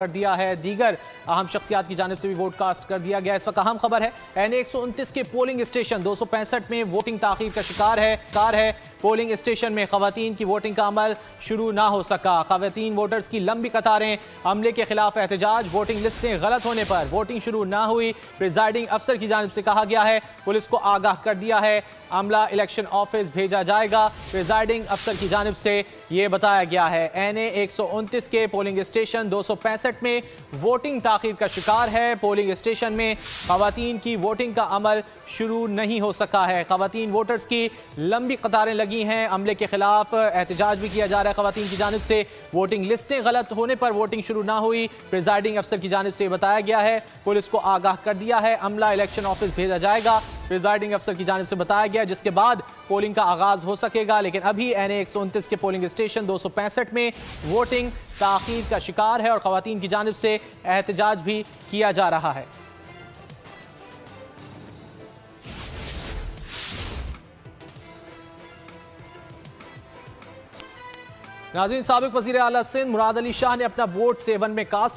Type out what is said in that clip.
कर दिया है। दीगर अहम शख्सियात की जानिब से भी वोट कास्ट कर दिया गया। इस वक्त अहम खबर है एनए 129 के पोलिंग स्टेशन 265 में वोटिंग ताखीर का शिकार है। पोलिंग स्टेशन में खवातीन की वोटिंग का अमल शुरू ना हो सका। खवातीन वोटर्स की लंबी कतारें, अमले के खिलाफ एहतजाज, वोटिंग लिस्टें गलत होने पर वोटिंग शुरू ना हुई। प्रिजाइडिंग अफसर की जानिब से कहा गया है, पुलिस को आगाह कर दिया है, अमला इलेक्शन ऑफिस भेजा जाएगा। प्रिजाइडिंग अफसर की जानिब से यह बताया गया है एनए 129 के पोलिंग स्टेशन 265 में वोटिंग ताखीर का शिकार है। पोलिंग स्टेशन में खवातीन की वोटिंग का अमल शुरू नहीं हो सका है। खवातीन वोटर्स की लंबी कतारें लगी हैं। अमले के खिलाफ एहतजाज भी किया जा रहा है खवातीन की जानिब से। वोटिंग लिस्टें गलत होने पर वोटिंग शुरू ना हुई। प्रिजाइडिंग अफसर की जानिब से बताया गया है, पुलिस को आगाह कर दिया है, अमला इलेक्शन ऑफिस भेजा जाएगा। प्रिजाइडिंग अफसर की जानिब से बताया गया, जिसके बाद पोलिंग का आगाज हो सकेगा। लेकिन अभी एनए 129 के पोलिंग स्टेशन 265 में वोटिंग ताखीर का शिकार है और खवातीन की जानिब से एहतजाज भी किया जा रहा है। नाज़रीन, साबिक वज़ीर आला सिंध मुराद अली शाह ने अपना वोट 7 में कास्ट